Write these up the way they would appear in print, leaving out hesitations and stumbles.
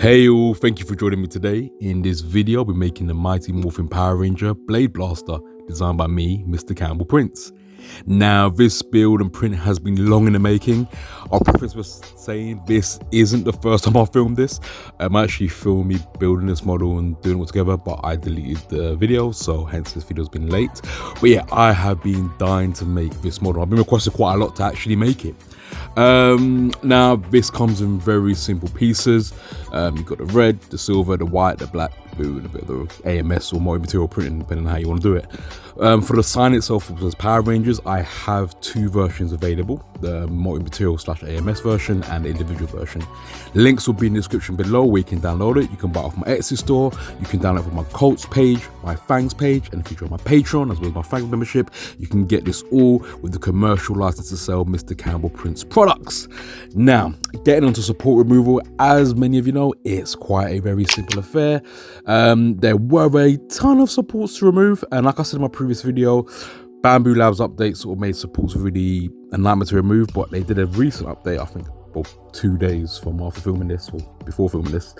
Hey all, thank you for joining me today. In this video, I'll be making the Mighty Morphin Power Ranger Blade Blaster, designed by me, Mr. Campbell Prince. Now, this build and print has been long in the making. I'll preface with saying this isn't the first time I filmed this. I'm actually filming me building this model and doing it all together, but I deleted the video, so hence this video's been late. But yeah, I have been dying to make this model. I've been requested quite a lot to actually make it. Now this comes in very simple pieces. You've got the red, the silver, the white, the black, the blue, and a bit of the AMS or multi-material printing, depending on how you want to do it. For the sign itself, as Power Rangers, I have two versions available: the multi-material / AMS version and the individual version. Links will be in the description below where you can download it. You can buy it off my Etsy store, you can download it from my Cults page, my Fangs page, and if you join my Patreon as well as my Fangs membership, you can get this all with the commercial license to sell Mr. Campbell Prince products. Now, getting onto support removal, as many of you know, it's quite a very simple affair. There were a ton of supports to remove, and like I said in my previous video, Bamboo Labs updates sort of made supports really a nightmare to remove, but they did a recent update, I think, well, 2 days from after filming this, or before filming this,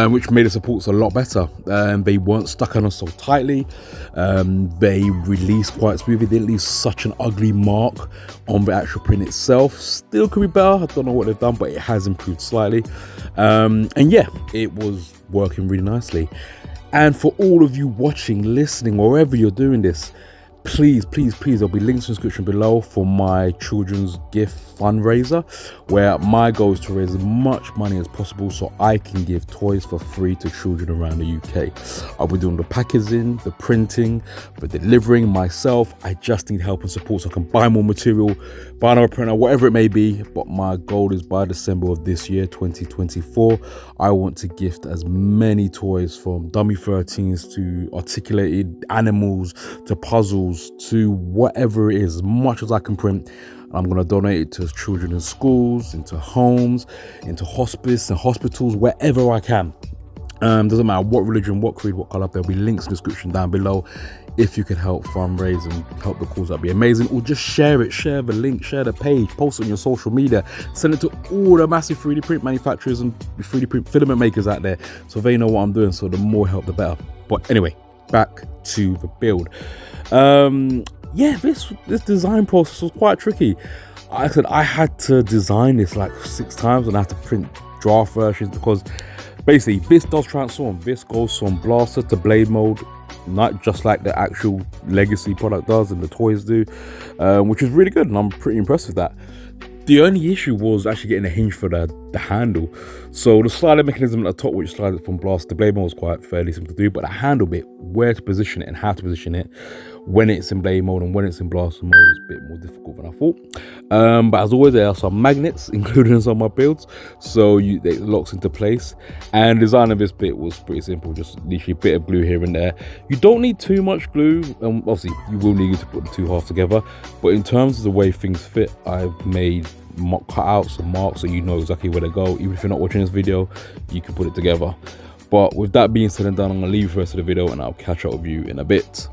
which made the supports a lot better. They weren't stuck on us so tightly. They released quite smoothly. They didn't leave such an ugly mark on the actual print itself. Still could be better. I don't know what they've done, but it has improved slightly. And yeah, it was working really nicely. And for all of you watching, listening, wherever you're doing this, please, there'll be links in the description below for my children's gift fundraiser, where my goal is to raise as much money as possible so I can give toys for free to children around the UK. I'll be doing the packaging, the printing, the delivering myself. I just need help and support so I can buy more material, buy another printer, whatever it may be. But my goal is by December of this year, 2024, I want to gift as many toys, from dummy 13s to articulated animals to puzzles to whatever it is, as much as I can print. I'm going to donate it to children in schools, into homes, into hospice and hospitals, wherever I can. Doesn't matter what religion, what creed, what color. There'll be links in the description down below. If you could help fundraise and help the cause, that'd be amazing. Or just share it, share the link, share the page, post it on your social media, send it to all the massive 3D print manufacturers and 3D print filament makers out there, so they know what I'm doing. So the more help, the better. But anyway, back to the build. Yeah, this design process was quite tricky. I said I had to design this like 6 times and I had to print draft versions, because basically this does transform. This goes from blaster to blade mode, not just like the actual legacy product does and the toys do, which is really good, and I'm pretty impressed with that. The only issue was actually getting a hinge for the handle. So the sliding mechanism at the top, which slides it from blaster to blade mode, was quite fairly simple to do, but the handle bit, where to position it and how to position it when it's in blade mode and when it's in blaster mode, was a bit more difficult than I thought. But as always, there are some magnets included in some of my builds, so it locks into place. And designing this bit was pretty simple, just literally a bit of glue here and there. You don't need too much glue. Obviously you will need to put the two halves together, but in terms of the way things fit, I've made cutouts and marks so you know exactly where to go. Even if you're not watching this video, you can put it together. But with that being said and done, I'm gonna leave you for the rest of the video and I'll catch up with you in a bit.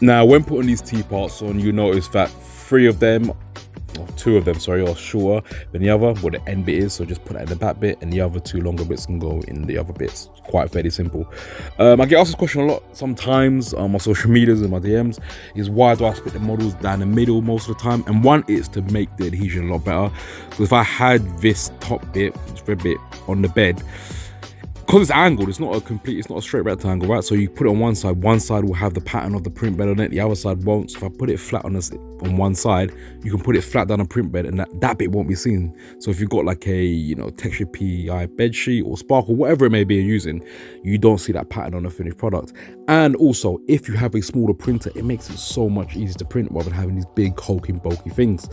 Now, when putting these T-parts on, you notice that 2 of them, sorry, are shorter than the other, where the end bit is. So just put that in the back bit, and the other 2 longer bits can go in the other bits. Quite fairly simple. I get asked this question a lot sometimes on my social medias and my DMs, is why do I split the models down the middle most of the time? And one is to make the adhesion a lot better. Because if I had this top bit, this red bit on the bed, because it's angled, it's not a straight rectangle, right? So you put it on one side will have the pattern of the print bed on it, the other side won't. So if I put it flat on this on one side, you can put it flat down a print bed and that bit won't be seen. So if you've got like a, you know, textured PEI bed sheet or sparkle, whatever it may be you're using, you don't see that pattern on the finished product. And also, if you have a smaller printer, it makes it so much easier to print rather than having these big hulking bulky things.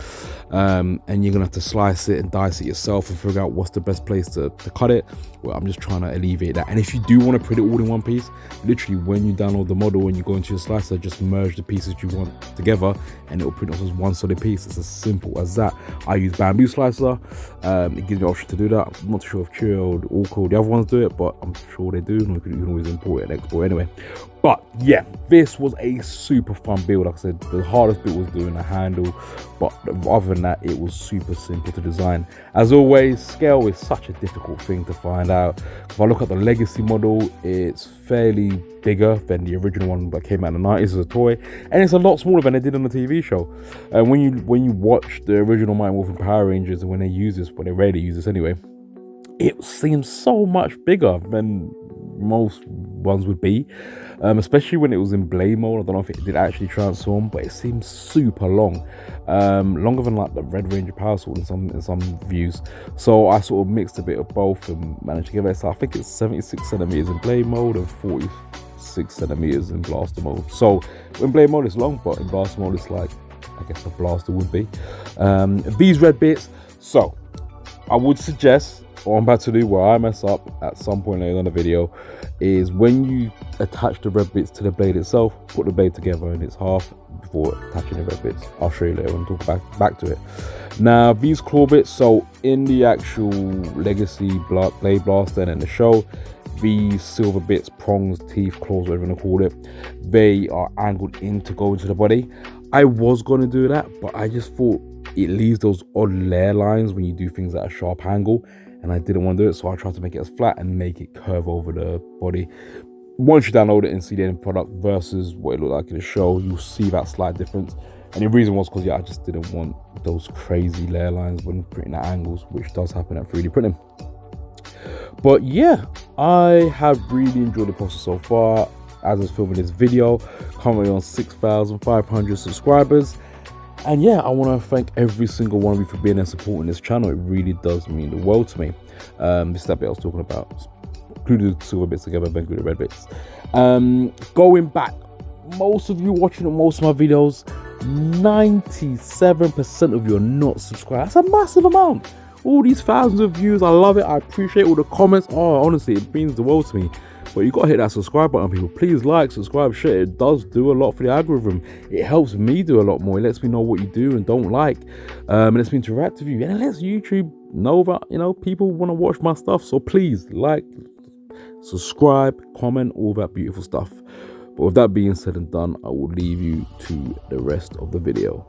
And you're gonna have to slice it and dice it yourself and figure out what's the best place to cut it. Well, I'm just trying to alleviate that. And if you do want to print it all in one piece, literally when you download the model and you go into your slicer, just merge the pieces you want together and it'll print off as one solid piece. It's as simple as that. I use bamboo slicer. It gives me the option to do that. I'm not sure if Chilled or Orco, the other ones do it, but I'm sure they do. You can always import it and export it anyway. But yeah, this was a super fun build. Like I said, the hardest bit was doing the handle, but other than that, it was super simple to design. As always, scale is such a difficult thing to find out. If I look at the legacy model, it's fairly bigger than the original one that came out in the 90s as a toy, and it's a lot smaller than they did on the TV show. And when you watch the original Mighty Morphin Power Rangers, and when they use this, when they rarely use this anyway, it seems so much bigger than most ones would be, especially when it was in blade mode. I don't know if it did actually transform, but it seems super long, longer than like the Red Ranger Power Sword in some views. So I sort of mixed a bit of both and managed to give it. So I think it's 76 centimeters in blade mode and 46 centimeters in blaster mode. So in blade mode it's long, but in blaster mode it's like, I guess a blaster would be. These red bits. So I would suggest, what I'm about to do, where I mess up at some point later in the video, is when you attach the red bits to the blade itself, put the blade together in its half before attaching the red bits. I'll show you later when I talk back to it. Now these claw bits, so in the actual legacy blade blaster and in the show, these silver bits, prongs, teeth, claws, whatever you want to call it, they are angled in to go into the body. I was going to do that, but I just thought it leaves those odd layer lines when you do things at a sharp angle, and I didn't want to do it, so I tried to make it as flat and make it curve over the body. Once you download it and see the end product versus what it looked like in the show, you'll see that slight difference. And the reason was because, yeah, I just didn't want those crazy layer lines when printing at angles, which does happen at 3D printing. But yeah, I have really enjoyed the process so far. As I was filming this video, currently on 6,500 subscribers. And yeah, I want to thank every single one of you for being there supporting this channel. It really does mean the world to me. This is that bit I was talking about. Glue the silver bits together, then glue the red bits. Going back, most of you watching most of my videos, 97% of you are not subscribed. That's a massive amount. All these thousands of views, I love it. I appreciate all the comments. Oh, honestly, it means the world to me. But you gotta hit that subscribe button, people. Please like, subscribe, share. It does do a lot for the algorithm. It helps me do a lot more. It lets me know what you do and don't like. It lets me interact with you, and it lets YouTube know that, you know, people want to watch my stuff. So please like, subscribe, comment, all that beautiful stuff. But with that being said and done, I will leave you to the rest of the video.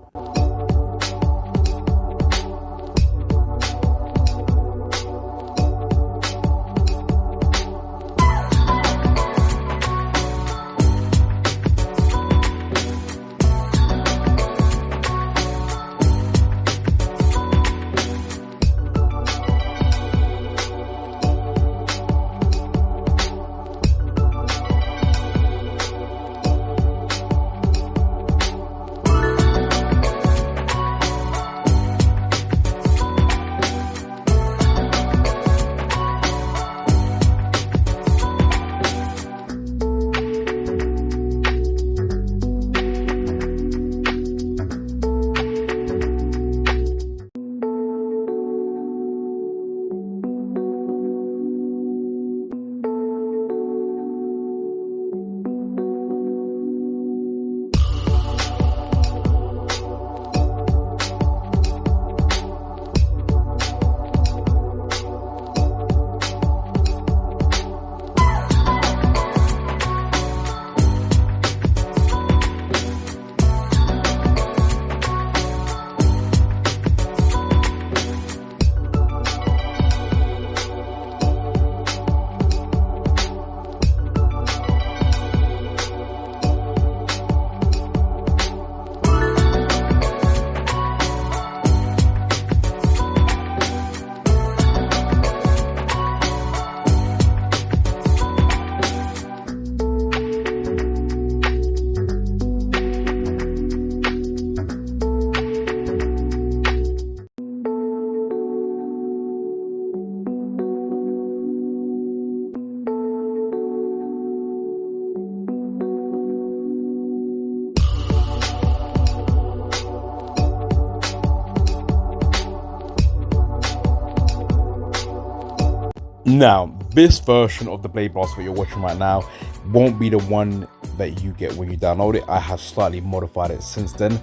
Now, this version of the Blade Blaster that you're watching right now won't be the one that you get when you download it. I have slightly modified it since then.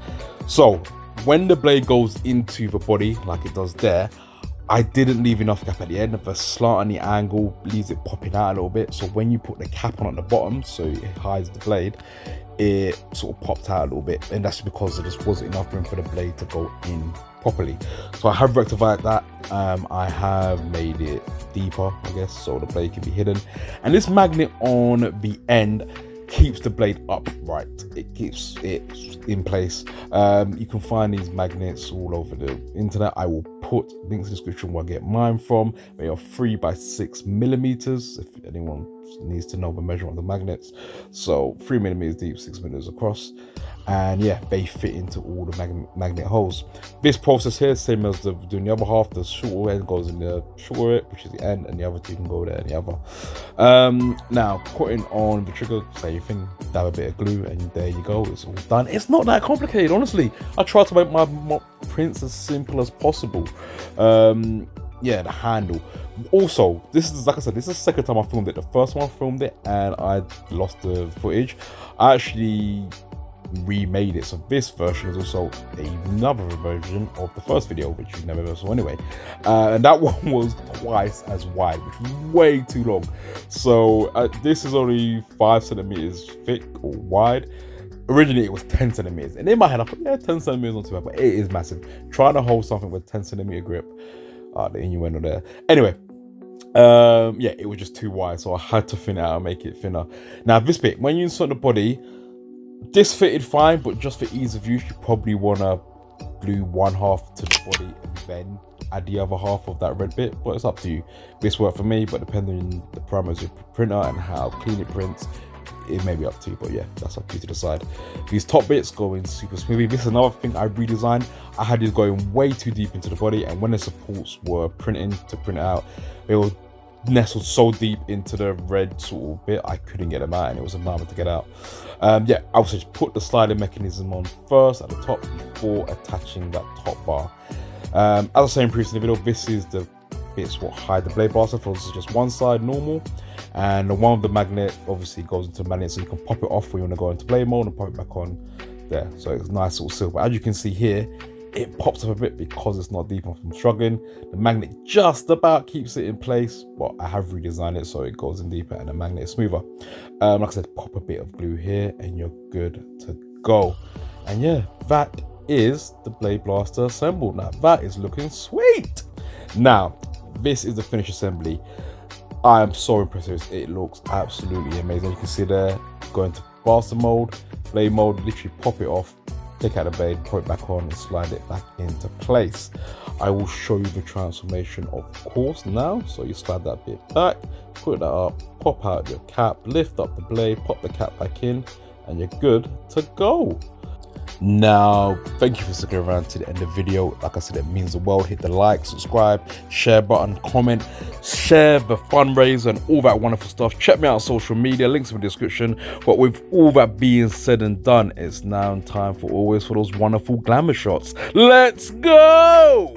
So when the blade goes into the body like it does there, I didn't leave enough gap at the end. The slant on the angle leaves it popping out a little bit. So when you put the cap on at the bottom, so it hides the blade, it sort of popped out a little bit. And that's because there just wasn't enough room for the blade to go in properly. So I have rectified that. I have made it deeper, I guess, so the blade can be hidden. And this magnet on the end keeps the blade upright. It keeps it in place. You can find these magnets all over the internet. I will put links in the description where I get mine from. They are 3 by 6 millimeters if anyone needs to know the measurement of the magnets. So 3 millimeters deep, 6 millimeters across, and yeah, they fit into all the magnet holes. This process here, same as doing the other half. The shorter end goes in the shorter end, which is the end, and the other two can go there and the other. Now putting on the trigger, same thing, dab a bit of glue, and there you go, it's all done. It's not that complicated, honestly. I try to make my prints as simple as possible. Yeah, the handle. Also, this is, like I said, this is the second time I filmed it. The first one I filmed it and I lost the footage. I actually remade it, so this version is also another version of the first video, which you never saw anyway, and that one was twice as wide, which was way too long. So this is only 5 centimeters thick or wide. Originally it was 10 centimeters, and in my head I thought, yeah, 10 centimeters not too bad, but it is massive. Trying to hold something with 10 centimeter grip, the innuendo there. Anyway, yeah, it was just too wide, so I had to thin it out and make it thinner. Now this bit, when you insert the body, this fitted fine, but just for ease of use, you probably want to glue one half to the body and then add the other half of that red bit, but it's up to you. This worked for me, but depending on the parameters of your printer and how clean it prints, it may be up to you, but yeah, that's up to you to decide. These top bits go in super smoothly. This is another thing I redesigned. I had these going way too deep into the body, and when the supports were printing to print it out, they were nestled so deep into the red sort of bit, I couldn't get them out, and it was a nightmare to get out. Yeah, I would just put the sliding mechanism on first at the top before attaching that top bar. As I was saying previously in the video, this is the bits what hide the blade blaster. So this is just one side normal, and the one with the magnet obviously goes into the magnet, so you can pop it off when you want to go into blade mode and pop it back on there. So it's nice little silver. As you can see here, it pops up a bit because it's not deep enough. I'm struggling. The magnet just about keeps it in place, but I have redesigned it so it goes in deeper and the magnet is smoother. Like I said, pop a bit of glue here and you're good to go. And yeah, that is the blade blaster assembled. Now that is looking sweet. Now this is the finished assembly. I am so impressed with this. It looks absolutely amazing. You can see there, going to Balster mode, blade mode, literally pop it off, take out the blade, put it back on and slide it back into place. I will show you the transformation of course now. So you slide that bit back, put that up, pop out your cap, lift up the blade, pop the cap back in, and you're good to go. Now, thank you for sticking around to the end of the video. Like I said, it means the world. Hit the like, subscribe, share button, comment, share the fundraiser and all that wonderful stuff. Check me out on social media, links in the description. But with all that being said and done, it's now time for those wonderful glamour shots. Let's go!